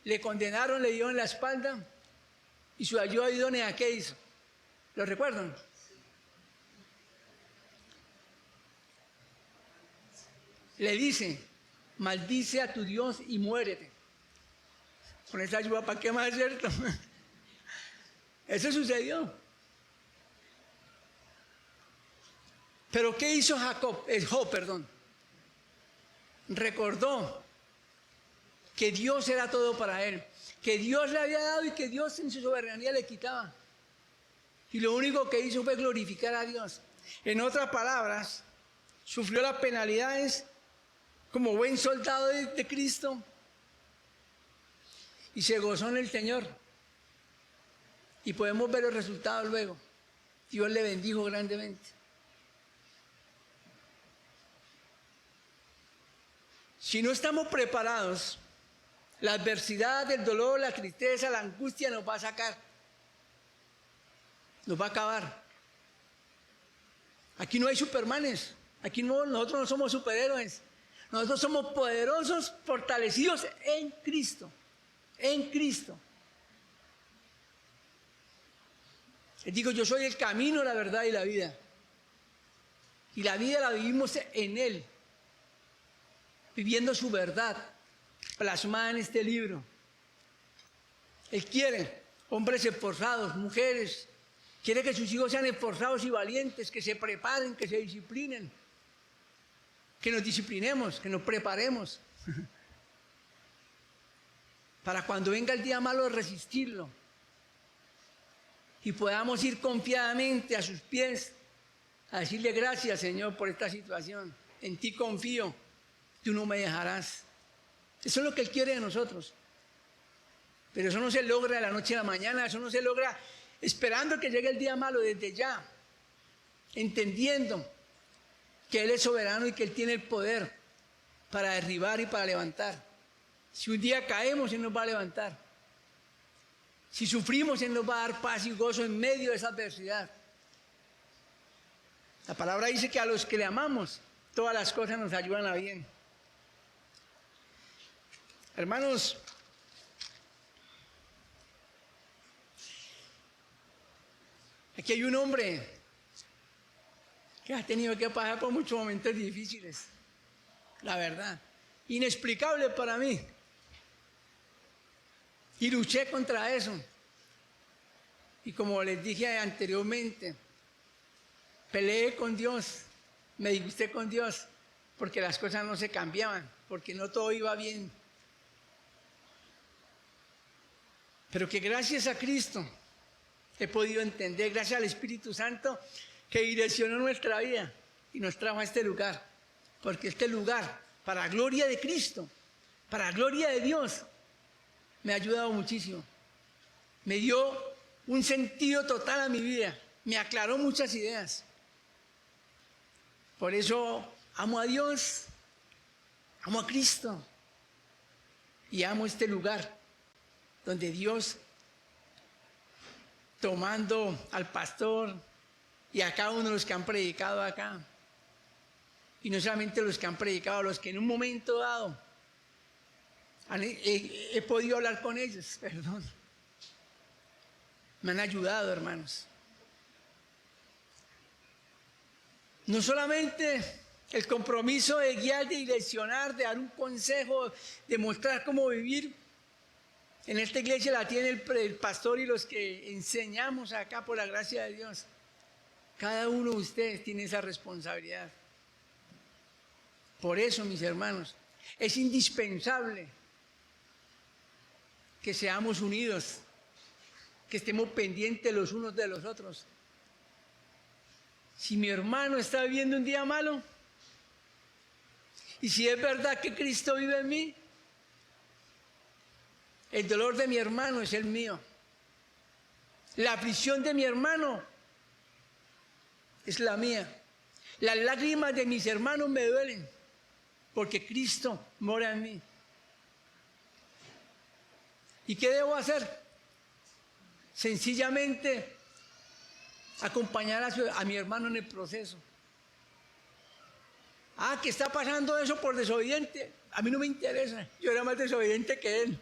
le condenaron, le dieron la espalda. Y su ayuda idónea, ¿qué hizo? ¿Lo recuerdan? Le dice: maldice a tu Dios y muérete. Con esa ayuda, ¿para qué más, cierto? Eso sucedió. Pero ¿qué hizo Job? Recordó que Dios era todo para él, que Dios le había dado y que Dios en su soberanía le quitaba. Y lo único que hizo fue glorificar a Dios. En otras palabras, sufrió las penalidades como buen soldado de Cristo y se gozó en el Señor. Y podemos ver los resultados luego. Dios le bendijo grandemente. Si no estamos preparados, la adversidad, el dolor, la tristeza, la angustia nos va a sacar. Nos va a acabar. Aquí no hay supermanes. Aquí nosotros no somos superhéroes. Nosotros somos poderosos, fortalecidos en Cristo. En Cristo. Les digo, yo soy el camino, la verdad y la vida. Y la vida la vivimos en Él. Viviendo su verdad, plasmada en este libro. Él quiere hombres esforzados, mujeres. Quiere que sus hijos sean esforzados y valientes, que se preparen, que se disciplinen, que nos disciplinemos, que nos preparemos para cuando venga el día malo resistirlo y podamos ir confiadamente a sus pies a decirle gracias, Señor, por esta situación. En ti confío, tú no me dejarás. Eso es lo que Él quiere de nosotros. Pero eso no se logra de la noche a la mañana, eso no se logra esperando que llegue el día malo desde ya, entendiendo que Él es soberano y que Él tiene el poder para derribar y para levantar. Si un día caemos, Él nos va a levantar. Si sufrimos, Él nos va a dar paz y gozo en medio de esa adversidad. La palabra dice que a los que le amamos, todas las cosas nos ayudan a bien. Hermanos, aquí hay un hombre que ha tenido que pasar por muchos momentos difíciles, la verdad, inexplicable para mí. Y luché contra eso. Y como les dije anteriormente, peleé con Dios, me disgusté con Dios, porque las cosas no se cambiaban, porque no todo iba bien. Pero que gracias a Cristo he podido entender, gracias al Espíritu Santo, que direccionó nuestra vida y nos trajo a este lugar. Porque este lugar, para gloria de Cristo, para gloria de Dios, me ha ayudado muchísimo. Me dio un sentido total a mi vida. Me aclaró muchas ideas. Por eso amo a Dios, amo a Cristo y amo este lugar donde Dios, tomando al pastor y a cada uno de los que han predicado acá, y no solamente los que han predicado, los que en un momento dado he podido hablar con ellos, perdón, me han ayudado, hermanos. No solamente el compromiso de guiar, de direccionar, de dar un consejo, de mostrar cómo vivir. En esta iglesia la tiene el pastor y los que enseñamos acá por la gracia de Dios. Cada uno de ustedes tiene esa responsabilidad. Por eso, mis hermanos, es indispensable que seamos unidos, que estemos pendientes los unos de los otros. Si mi hermano está viviendo un día malo, y si es verdad que Cristo vive en mí, el dolor de mi hermano es el mío. La aflicción de mi hermano es la mía. Las lágrimas de mis hermanos me duelen, porque Cristo mora en mí. ¿Y qué debo hacer? Sencillamente acompañar a mi hermano en el proceso. Que está pasando eso por desobediente. A mí no me interesa. Yo era más desobediente que él.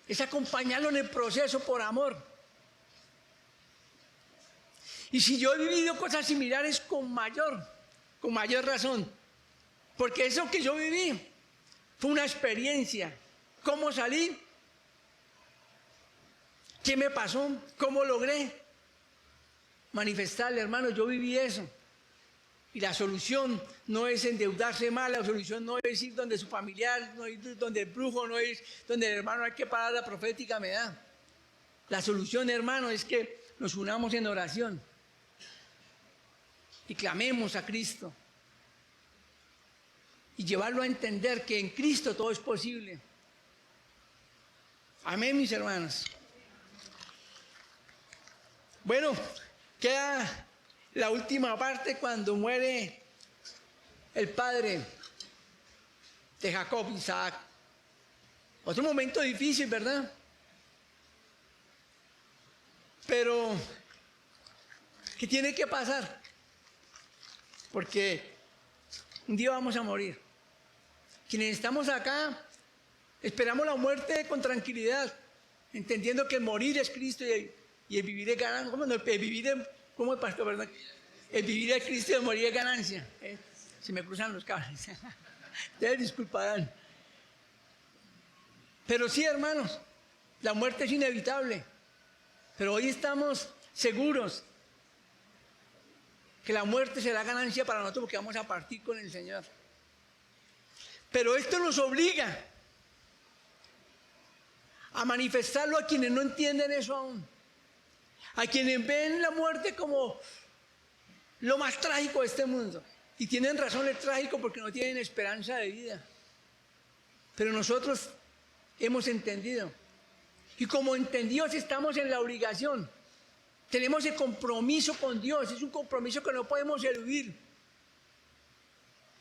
Es acompañarlo en el proceso por amor. Y si yo he vivido cosas similares con mayor razón. Porque eso que yo viví fue una experiencia. ¿Cómo salí? ¿Qué me pasó? ¿Cómo logré manifestarle, hermano? Yo viví eso. Y la solución no es endeudarse más, la solución no es ir donde su familiar, no es donde el brujo, no es donde el hermano hay que parar la profética me da. La solución, hermano, es que nos unamos en oración y clamemos a Cristo y llevarlo a entender que en Cristo todo es posible. Amén, mis hermanos. Bueno, queda la última parte cuando muere el padre de Jacob, Isaac. Otro momento difícil, ¿verdad? Pero, ¿qué tiene que pasar? Porque un día vamos a morir. Quienes estamos acá, esperamos la muerte con tranquilidad, entendiendo que el morir es Cristo y el vivir es ganancia. ¿Cómo no? El vivir es, ¿cómo es, pastor, verdad? El vivir es Cristo y el morir es ganancia. Se me cruzan los cables. Ustedes disculparán. Pero sí, hermanos, la muerte es inevitable. Pero hoy estamos seguros que la muerte será ganancia para nosotros porque vamos a partir con el Señor. Pero esto nos obliga a manifestarlo a quienes no entienden eso aún. A quienes ven la muerte como lo más trágico de este mundo. Y tienen razón, es trágico porque no tienen esperanza de vida. Pero nosotros hemos entendido. Y como entendidos estamos en la obligación. Tenemos el compromiso con Dios. Es un compromiso que no podemos eludir.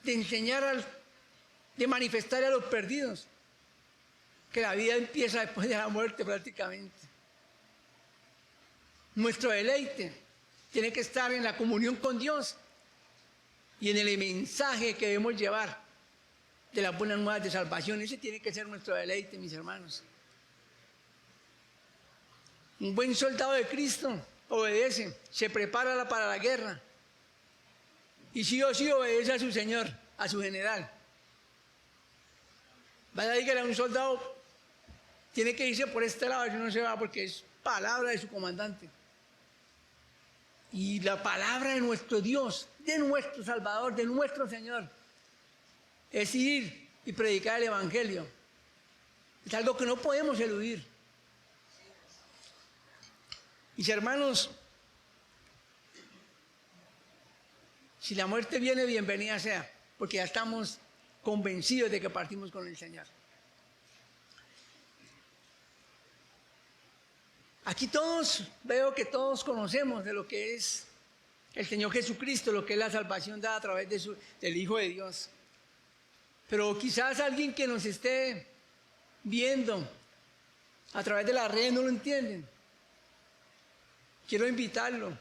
De enseñar, de manifestar a los perdidos. Que la vida empieza después de la muerte prácticamente. Nuestro deleite tiene que estar en la comunión con Dios y en el mensaje que debemos llevar de las buenas nuevas de salvación. Ese tiene que ser nuestro deleite, mis hermanos. Un buen soldado de Cristo obedece, se prepara para la guerra y sí o sí obedece a su Señor, a su general. Vaya a decirle a un soldado, tiene que irse por este lado, si no se va porque es palabra de su comandante. Y la palabra de nuestro Dios, de nuestro Salvador, de nuestro Señor, es ir y predicar el Evangelio. Es algo que no podemos eludir. Mis hermanos, si la muerte viene, bienvenida sea, porque ya estamos convencidos de que partimos con el Señor. Aquí veo que todos conocemos de lo que es el Señor Jesucristo, lo que es la salvación dada a través del Hijo de Dios. Pero quizás alguien que nos esté viendo a través de las redes no lo entienden. Quiero invitarlo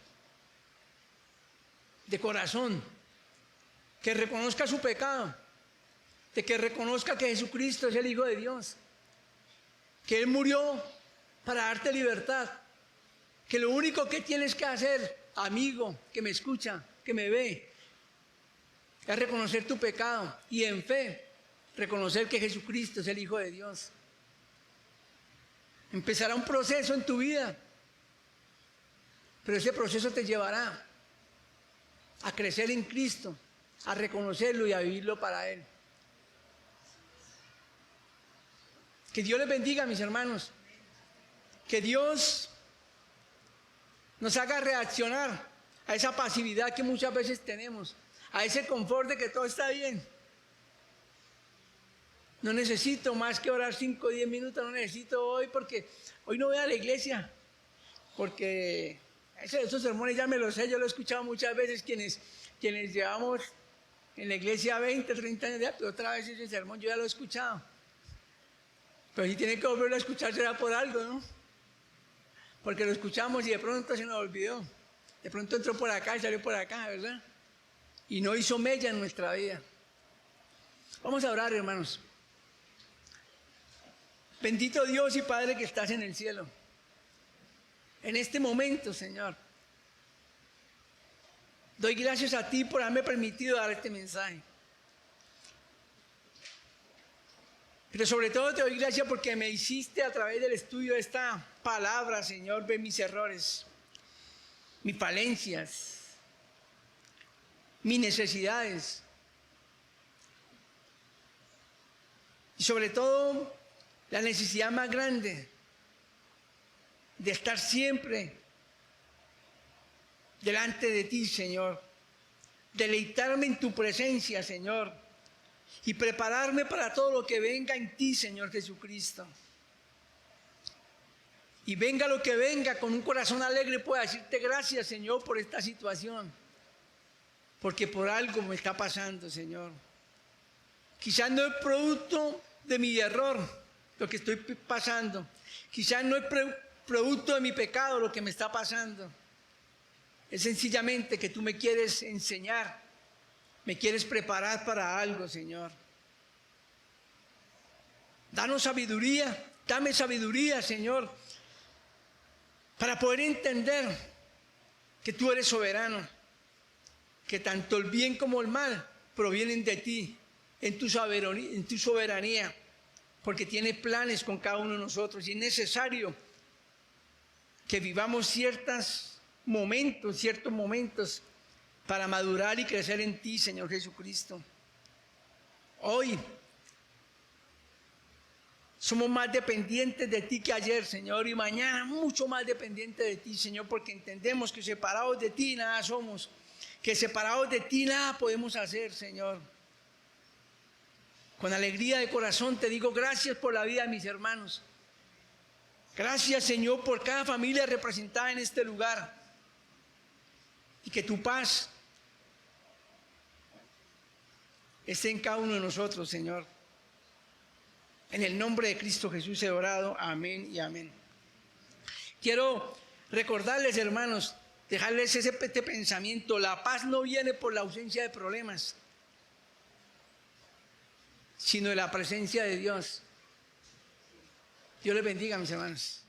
de corazón, que reconozca su pecado, de que reconozca que Jesucristo es el Hijo de Dios, que Él murió para darte libertad, que lo único que tienes que hacer, amigo que me escucha, que me ve, es reconocer tu pecado y en fe reconocer que Jesucristo es el Hijo de Dios. Empezará un proceso en tu vida, pero ese proceso te llevará a crecer en Cristo, a reconocerlo y a vivirlo para Él. Que Dios les bendiga, mis hermanos. Que Dios nos haga reaccionar a esa pasividad que muchas veces tenemos, a ese confort de que todo está bien. No necesito más que orar 5 o 10 minutos, no necesito hoy porque hoy no voy a la iglesia, porque esos sermones ya me los sé, yo lo he escuchado muchas veces, quienes llevamos en la iglesia 20, 30 años ya, pero otra vez ese sermón yo ya lo he escuchado. Pero si tiene que volverlo a escuchar será por algo, ¿no? Porque lo escuchamos y de pronto se nos olvidó. De pronto entró por acá y salió por acá, ¿verdad? Y no hizo mella en nuestra vida. Vamos a orar, hermanos. Bendito Dios y Padre que estás en el cielo. En este momento, Señor, doy gracias a ti por haberme permitido dar este mensaje. Pero sobre todo te doy gracias porque me hiciste a través del estudio de esta palabra, Señor, ver mis errores, mis falencias, mis necesidades. Y sobre todo, la necesidad más grande de estar siempre delante de ti, Señor. Deleitarme en tu presencia, Señor. Y prepararme para todo lo que venga en ti, Señor Jesucristo. Y venga lo que venga, con un corazón alegre pueda decirte gracias, Señor, por esta situación. Porque por algo me está pasando, Señor. Quizás no es producto de mi error lo que estoy pasando. Quizás no es producto de mi pecado lo que me está pasando. Es sencillamente que tú me quieres enseñar, me quieres preparar para algo, Señor. Danos sabiduría, dame sabiduría, Señor, para poder entender que tú eres soberano, que tanto el bien como el mal provienen de ti, en tu soberanía, porque tiene planes con cada uno de nosotros y es necesario que vivamos ciertos momentos para madurar y crecer en ti, Señor Jesucristo. Hoy somos más dependientes de ti que ayer, Señor, y mañana mucho más dependientes de ti, Señor, porque entendemos que separados de ti nada somos, que separados de ti nada podemos hacer, Señor. Con alegría de corazón te digo gracias por la vida de mis hermanos. Gracias, Señor, por cada familia representada en este lugar. Y que tu paz esté en cada uno de nosotros, Señor. En el nombre de Cristo Jesús he orado. Amén y amén. Quiero recordarles, hermanos, dejarles este pensamiento. La paz no viene por la ausencia de problemas, sino de la presencia de Dios. Dios les bendiga, mis hermanos.